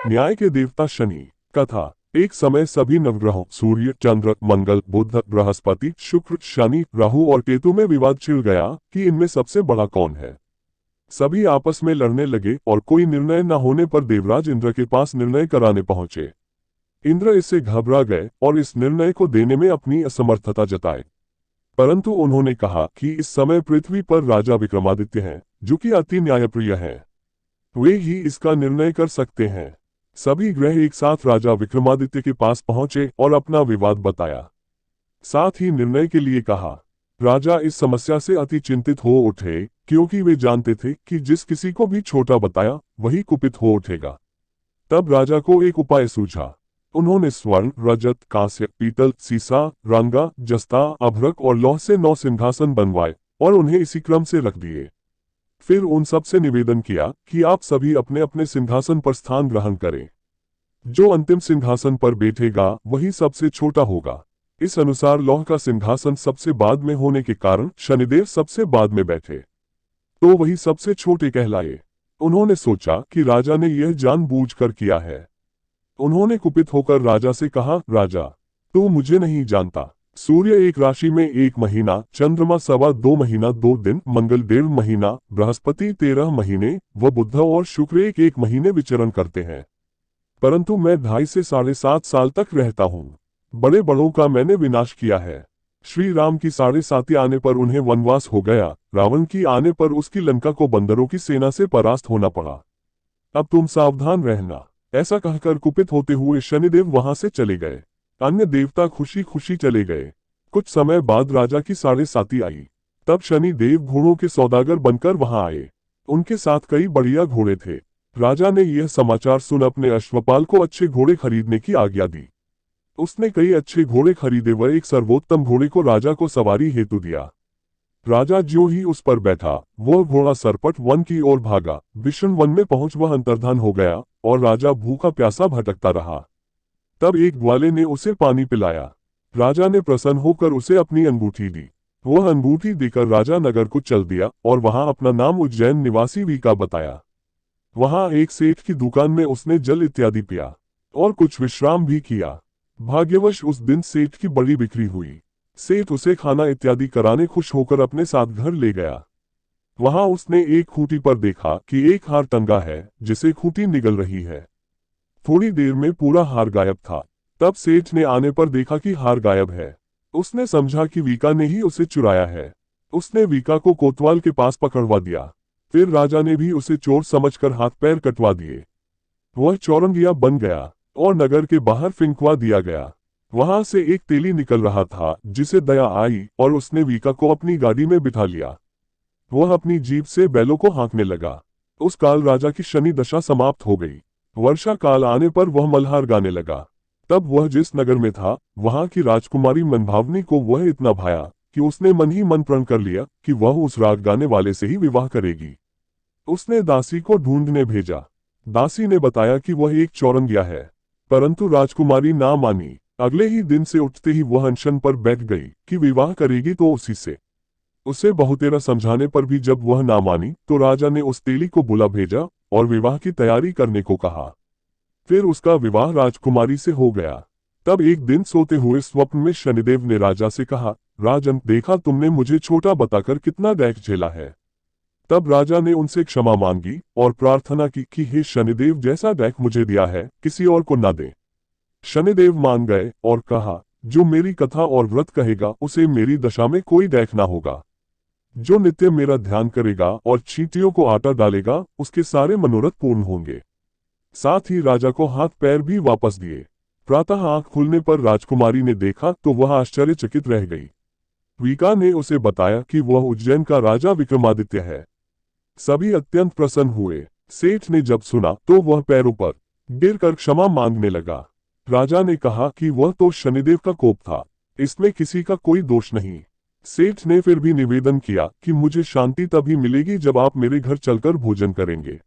न्याय के देवता शनि। कथा। एक समय सभी नवग्रहों सूर्य, चंद्र, मंगल, बुध, बृहस्पति, शुक्र, शनि, राहु और केतु में विवाद छिड़ गया कि इनमें सबसे बड़ा कौन है। सभी आपस में लड़ने लगे और कोई निर्णय न होने पर देवराज इंद्र के पास निर्णय कराने पहुंचे। इंद्र इससे घबरा गए और इस निर्णय को देने में अपनी असमर्थता जताई। परंतु उन्होंने कहा कि इस समय पृथ्वी पर राजा विक्रमादित्य हैं, जो कि अति न्यायप्रिय हैं। वे ही इसका निर्णय कर सकते हैं। सभी ग्रह एक साथ राजा विक्रमादित्य के पास पहुंचे और अपना विवाद बताया। साथ ही निर्णय के लिए कहा। राजा इस समस्या से अति चिंतित हो उठे, क्योंकि वे जानते थे कि जिस किसी को भी छोटा बताया वही कुपित हो उठेगा। तब राजा को एक उपाय सूझा। उन्होंने स्वर्ण, रजत, कांस्य, पीतल, सीसा, रंगा, जस्ता, अभ्रक और लौह से 9 सिंहासन बनवाए और उन्हें इसी क्रम से रख दिए। फिर उन सब से निवेदन किया कि आप सभी अपने अपने सिंहासन पर स्थान ग्रहण करें। जो अंतिम सिंहासन पर बैठेगा वही सबसे छोटा होगा। इस अनुसार लौह का सिंहासन सबसे बाद में होने के कारण शनिदेव सबसे बाद में बैठे, तो वही सबसे छोटे कहलाए। उन्होंने सोचा कि राजा ने यह जानबूझकर किया है। उन्होंने कुपित होकर राजा से कहा, राजा, तू मुझे नहीं जानता। सूर्य एक राशि में 1 महीना, चंद्रमा 2.25 महीना 2 दिन, मंगल 1.5 महीना, बृहस्पति 13 महीने व बुध और शुक्र 1 महीने विचरण करते हैं। परंतु मैं 2.5 से 7.5 साल तक रहता हूँ। बड़े बड़ों का मैंने विनाश किया है। श्री राम की 7.5 आने पर उन्हें वनवास हो गया। रावण की आने पर उसकी लंका को बंदरों की सेना से परास्त होना पड़ा। अब तुम सावधान रहना। ऐसा कहकर कुपित होते हुए शनिदेव वहां से चले गए। अन्य देवता खुशी खुशी चले गए। कुछ समय बाद राजा की 7.5 आई। तब शनि देव घोड़ों के सौदागर बनकर वहां आए। उनके साथ कई बढ़िया घोड़े थे। राजा ने यह समाचार सुन अपने अश्वपाल को अच्छे घोड़े खरीदने की आज्ञा दी। उसने कई अच्छे घोड़े खरीदे व एक सर्वोत्तम घोड़े को राजा को सवारी हेतु दिया। राजा ज्यों ही उस पर बैठा, वह घोड़ा सरपट वन की ओर भागा। विषण वन में पहुंच वह अंतर्धान हो गया और राजा भूखा प्यासा भटकता रहा। तब एक ग्वाले ने उसे पानी पिलाया। राजा ने प्रसन्न होकर उसे अपनी अंगूठी दी। वह अंगूठी देकर राजा नगर को चल दिया और वहां अपना नाम उज्जैन निवासी वीका बताया। वहां एक सेठ की दुकान में उसने जल इत्यादि पिया और कुछ विश्राम भी किया। भाग्यवश उस दिन सेठ की बड़ी बिक्री हुई। सेठ उसे खाना इत्यादि कराने खुश होकर अपने साथ घर ले गया। वहां उसने एक खूंटी पर देखा कि एक हार टंगा है, जिसे खूंटी निगल रही है। थोड़ी देर में पूरा हार गायब था। तब सेठ ने आने पर देखा कि हार गायब है। उसने समझा कि वीका ने ही उसे चुराया है। उसने वीका को कोतवाल के पास पकड़वा दिया। फिर राजा ने भी उसे चोर समझकर हाथ पैर कटवा दिए। वह चौरंगिया बन गया और नगर के बाहर फिंकवा दिया गया। वहां से एक तेली निकल रहा था, जिसे दया आई और उसने वीका को अपनी गाड़ी में बिठा लिया। वह अपनी जीभ से बैलों को हाँकने लगा। उस काल राजा की शनि दशा समाप्त हो गई। वर्षा काल आने पर वह मल्हार गाने लगा। तब वह जिस नगर में था, वहां की राजकुमारी मनभावनी को वह इतना भाया कि उसने मन ही मन प्रण कर लिया कि वह उस राग गाने वाले से ही विवाह करेगी। उसने दासी को ढूंढने भेजा। दासी ने बताया कि वह एक चौरंगिया है, परंतु राजकुमारी ना मानी। अगले ही दिन से उठते ही वह अनशन पर बैठ गई कि विवाह करेगी तो उसी से। उसे बहुतेरा समझाने पर भी जब वह ना मानी तो राजा ने उस तेली को बुला भेजा और विवाह की तैयारी करने को कहा। फिर उसका विवाह राजकुमारी से हो गया। तब एक दिन सोते हुए स्वप्न में शनिदेव ने राजा से कहा, राजन, देखा तुमने मुझे छोटा बताकर कितना दैख झेला है। तब राजा ने उनसे क्षमा मांगी और प्रार्थना की कि हे शनिदेव, जैसा दैख मुझे दिया है किसी और को न दे। शनिदेव मान गए और कहा, जो मेरी कथा और व्रत कहेगा उसे मेरी दशा में कोई दैख ना होगा। जो नित्य मेरा ध्यान करेगा और चींटियों को आटा डालेगा, उसके सारे मनोरथ पूर्ण होंगे। साथ ही राजा को हाथ पैर भी वापस दिए। प्रातः आंख खुलने पर राजकुमारी ने देखा तो वह आश्चर्यचकित रह गई। वीका ने उसे बताया कि वह उज्जैन का राजा विक्रमादित्य है। सभी अत्यंत प्रसन्न हुए। सेठ ने जब सुना तो वह पैरों पर गिरकर क्षमा मांगने लगा। राजा ने कहा कि वह तो शनिदेव का कोप था, इसमें किसी का कोई दोष नहीं। सेठ ने फिर भी निवेदन किया कि मुझे शांति तभी मिलेगी जब आप मेरे घर चलकर भोजन करेंगे।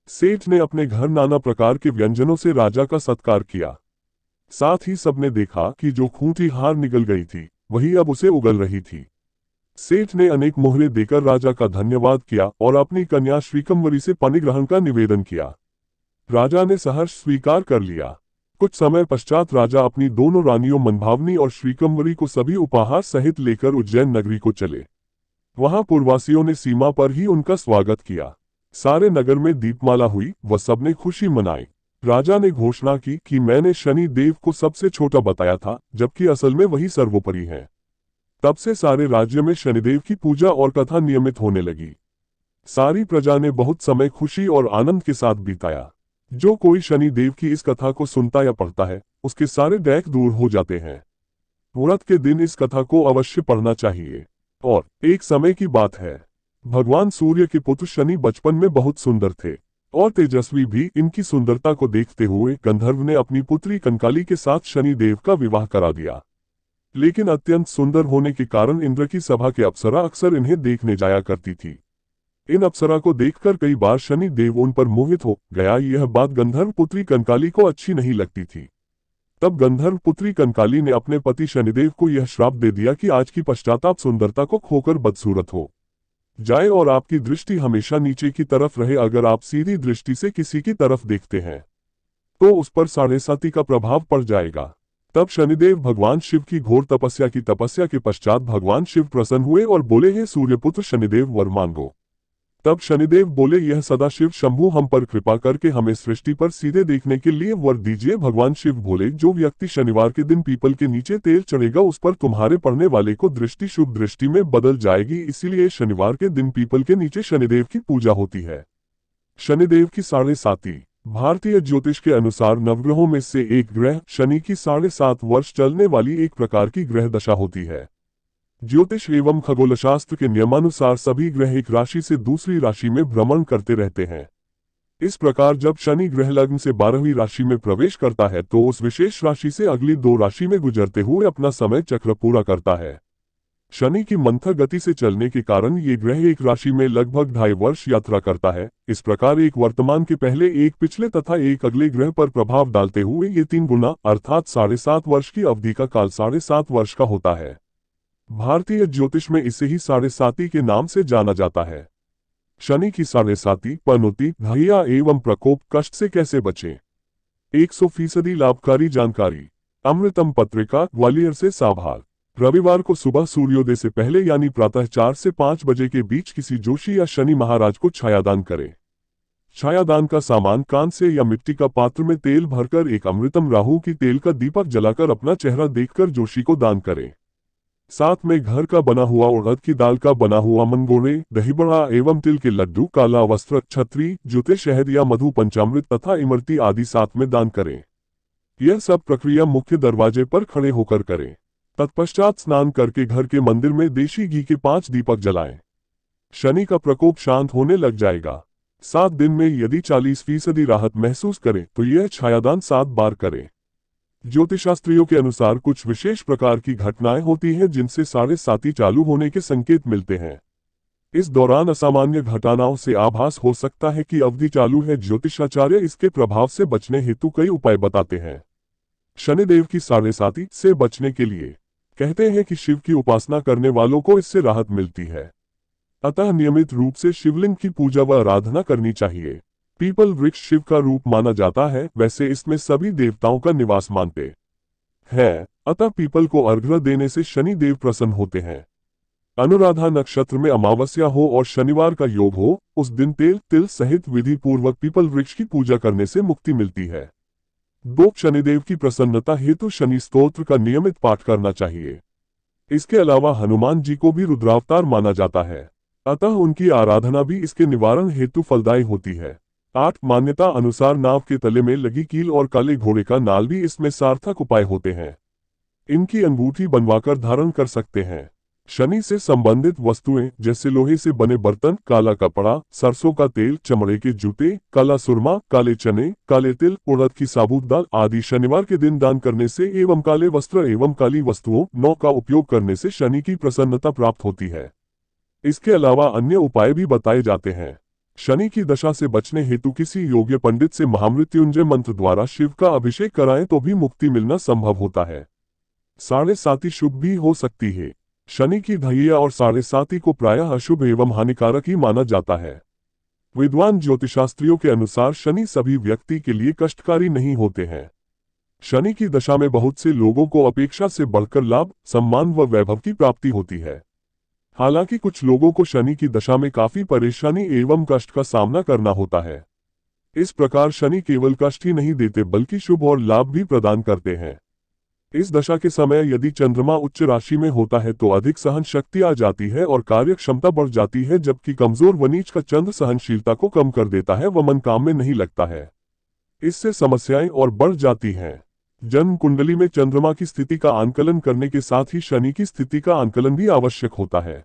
सेठ ने अपने घर नाना प्रकार के व्यंजनों से राजा का सत्कार किया। साथ ही सबने देखा कि जो खूंटी हार निगल गई थी वही अब उसे उगल रही थी। सेठ ने अनेक मोहरे देकर राजा का धन्यवाद किया और अपनी कन्या श्रीकंवरी से पानी ग्रहण का निवेदन किया। राजा ने सहर्ष स्वीकार कर लिया। कुछ समय पश्चात राजा अपनी दोनों रानियों मनभावनी और श्रीकंवरी को सभी उपहार सहित लेकर उज्जैन नगरी को चले। वहां पूर्ववासियों ने सीमा पर ही उनका स्वागत किया। सारे नगर में दीपमाला हुई व सबने खुशी मनाई। राजा ने घोषणा की कि मैंने शनि देव को सबसे छोटा बताया था, जबकि असल में वही सर्वोपरि है। तब से सारे राज्य में शनिदेव की पूजा और कथा नियमित होने लगी। सारी प्रजा ने बहुत समय खुशी और आनंद के साथ बिताया। जो कोई शनि देव की इस कथा को सुनता या पढ़ता है, उसके सारे दैख दूर हो जाते हैं। व्रत के दिन इस कथा को अवश्य पढ़ना चाहिए। और एक समय की बात है, भगवान सूर्य के पुत्र शनि बचपन में बहुत सुंदर थे और तेजस्वी भी। इनकी सुंदरता को देखते हुए गंधर्व ने अपनी पुत्री कंकाली के साथ शनि देव का विवाह करा दिया। लेकिन अत्यंत सुंदर होने के कारण इंद्र की सभा के अप्सरा अक्सर इन्हें देखने जाया करती थी। इन अप्सरा को देखकर कई बार शनि देव उन पर मोहित हो गया। यह बात गंधर्व पुत्री कंकाली को अच्छी नहीं लगती थी। तब गंधर्व पुत्री कंकाली ने अपने पति शनिदेव को यह श्राप दे दिया कि आज की पश्चात आप सुंदरता को खोकर बदसूरत हो जाए और आपकी दृष्टि हमेशा नीचे की तरफ रहे। अगर आप सीधी दृष्टि से किसी की तरफ देखते हैं तो उस पर साढ़े साती का प्रभाव पड़ जाएगा। तब शनिदेव भगवान शिव की घोर तपस्या के पश्चात भगवान शिव प्रसन्न हुए और बोले, हे सूर्यपुत्र शनिदेव, वर मांगो। तब शनिदेव बोले, यह सदाशिव शंभु हम पर कृपा करके हमें सृष्टि पर सीधे देखने के लिए वर दीजिए। भगवान शिव बोले, जो व्यक्ति शनिवार के दिन पीपल के नीचे तेल चढ़ेगा उस पर तुम्हारे पड़ने वाले को दृष्टि शुभ दृष्टि में बदल जाएगी। इसीलिए शनिवार के दिन पीपल के नीचे शनिदेव की पूजा होती है। शनिदेव की साढ़े साती। भारतीय ज्योतिष के अनुसार नवग्रहों में से एक ग्रह शनि की 7.5 वर्ष चलने वाली एक प्रकार की ग्रह दशा होती है। ज्योतिष एवं खगोलशास्त्र के नियमानुसार सभी ग्रह एक राशि से दूसरी राशि में भ्रमण करते रहते हैं। इस प्रकार जब शनि ग्रह लग्न से 12वीं राशि में प्रवेश करता है तो उस विशेष राशि से अगली 2 राशि में गुजरते हुए अपना समय चक्र पूरा करता है। शनि की मंथर गति से चलने के कारण ये ग्रह एक राशि में लगभग 2.5 वर्ष यात्रा करता है। इस प्रकार एक वर्तमान के पहले, एक पिछले तथा एक अगले ग्रह पर प्रभाव डालते हुए ये 3 गुना अर्थात 7.5 वर्ष की अवधि का काल 7.5 वर्ष का होता है। भारतीय ज्योतिष में इसे ही 7.5 के नाम से जाना जाता है। शनि की 7.5 पनौती, घैया एवं प्रकोप कष्ट से कैसे बचें? 100% लाभकारी जानकारी। अमृतम पत्रिका, ग्वालियर से साभार। रविवार को सुबह सूर्योदय से पहले यानी प्रातः 4 से 5 बजे के बीच किसी जोशी या शनि महाराज को छायादान करें। छायादान का सामान कांस्य या मिट्टी का पात्र में तेल भरकर एक अमृतम राहु की तेल का दीपक जलाकर अपना चेहरा देखकर जोशी को दान करें। साथ में घर का बना हुआ उड़द की दाल का बना हुआ मंगोड़े, दही बड़ा एवं तिल के लड्डू, काला वस्त्र, छतरी, जूते, शहद या मधु, पंचामृत तथा इमरती आदि साथ में दान करें। यह सब प्रक्रिया मुख्य दरवाजे पर खड़े होकर करें। तत्पश्चात स्नान करके घर के मंदिर में देशी घी के 5 दीपक जलाएं। शनि का प्रकोप शांत होने लग जाएगा। 7 दिन में यदि 40% राहत महसूस करें तो यह छायादान 7 बार करें। ज्योतिषशास्त्रियों के अनुसार कुछ विशेष प्रकार की घटनाएं होती हैं जिनसे 7.5 चालू होने के संकेत मिलते हैं। इस दौरान असामान्य घटनाओं से आभास हो सकता है कि अवधि चालू है। ज्योतिषाचार्य इसके प्रभाव से बचने हेतु कई उपाय बताते हैं। शनिदेव की 7.5 से बचने के लिए कहते हैं कि शिव की उपासना करने वालों को इससे राहत मिलती है। अतः नियमित रूप से शिवलिंग की पूजा व आराधना करनी चाहिए। पीपल वृक्ष शिव का रूप माना जाता है, वैसे इसमें सभी देवताओं का निवास मानते हैं। अतः पीपल को अर्घ्य देने से शनि देव प्रसन्न होते हैं। अनुराधा नक्षत्र में अमावस्या हो और शनिवार का योग हो, उस दिन तेल तिल सहित विधि पूर्वक पीपल वृक्ष की पूजा करने से मुक्ति मिलती है। 2 शनिदेव की प्रसन्नता हेतु शनि स्तोत्र का नियमित पाठ करना चाहिए। इसके अलावा हनुमान जी को भी रुद्रावतार माना जाता है, अतः उनकी आराधना भी इसके निवारण हेतु फलदायी होती है। 8 मान्यता अनुसार नाव के तले में लगी कील और काले घोड़े का नाल भी इसमें सार्थक उपाय होते हैं। इनकी अंगूठी बनवाकर धारण कर सकते हैं। शनि से संबंधित वस्तुएं जैसे लोहे से बने बर्तन, काला कपड़ा, सरसों का तेल, चमड़े के जूते, काला सुरमा, काले चने, काले तिल, उड़द की साबुत दाल आदि शनिवार के दिन दान करने से एवं काले वस्त्र एवं काली वस्तुओं 9 का उपयोग करने से शनि की प्रसन्नता प्राप्त होती है। इसके अलावा अन्य उपाय भी बताए जाते हैं। शनि की दशा से बचने हेतु किसी योग्य पंडित से महामृत्युंजय मंत्र द्वारा शिव का अभिषेक कराएं तो भी मुक्ति मिलना संभव होता है। 7.5 शुभ भी हो सकती है। शनि की ढैया और 7.5 को प्रायः अशुभ एवं हानिकारक ही माना जाता है। विद्वान ज्योतिषास्त्रियों के अनुसार शनि सभी व्यक्ति के लिए कष्टकारी नहीं होते हैं। शनि की दशा में बहुत से लोगों को अपेक्षा से बढ़कर लाभ, सम्मान व वैभव की प्राप्ति होती है। हालांकि कुछ लोगों को शनि की दशा में काफी परेशानी एवं कष्ट का सामना करना होता है। इस प्रकार शनि केवल कष्ट ही नहीं देते बल्कि शुभ और लाभ भी प्रदान करते हैं। इस दशा के समय यदि चंद्रमा उच्च राशि में होता है तो अधिक सहन शक्ति आ जाती है और कार्य क्षमता बढ़ जाती है, जबकि कमजोर व नीच का चंद्र सहनशीलता को कम कर देता है व मन काम में नहीं लगता है। इससे समस्याएं और बढ़ जाती हैं। जन्म कुंडली में चंद्रमा की स्थिति का आंकलन करने के साथ ही शनि की स्थिति का आंकलन भी आवश्यक होता है।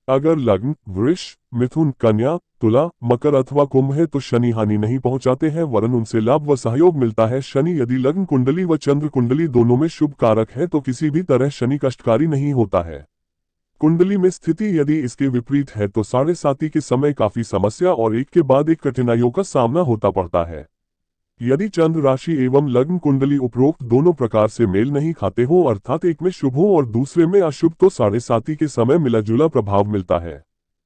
अगर लग्न वृष, मिथुन, कन्या, तुला, मकर अथवा कुंभ है तो शनि हानि नहीं पहुंचाते हैं, वरन उनसे लाभ व सहयोग मिलता है। शनि यदि लग्न कुंडली व चंद्र कुंडली दोनों में शुभ कारक है तो किसी भी तरह शनि कष्टकारी नहीं होता है। कुंडली में स्थिति यदि इसके विपरीत है तो साढ़े साती के समय काफी समस्या और एक के बाद एक कठिनाइयों का सामना होता पड़ता है। यदि चंद्र राशि एवं लग्न कुंडली उपरोक्त दोनों प्रकार से मेल नहीं खाते हो, अर्थात एक में शुभ हो और दूसरे में अशुभ, तो साढ़े साती के समय मिला जुला प्रभाव मिलता है।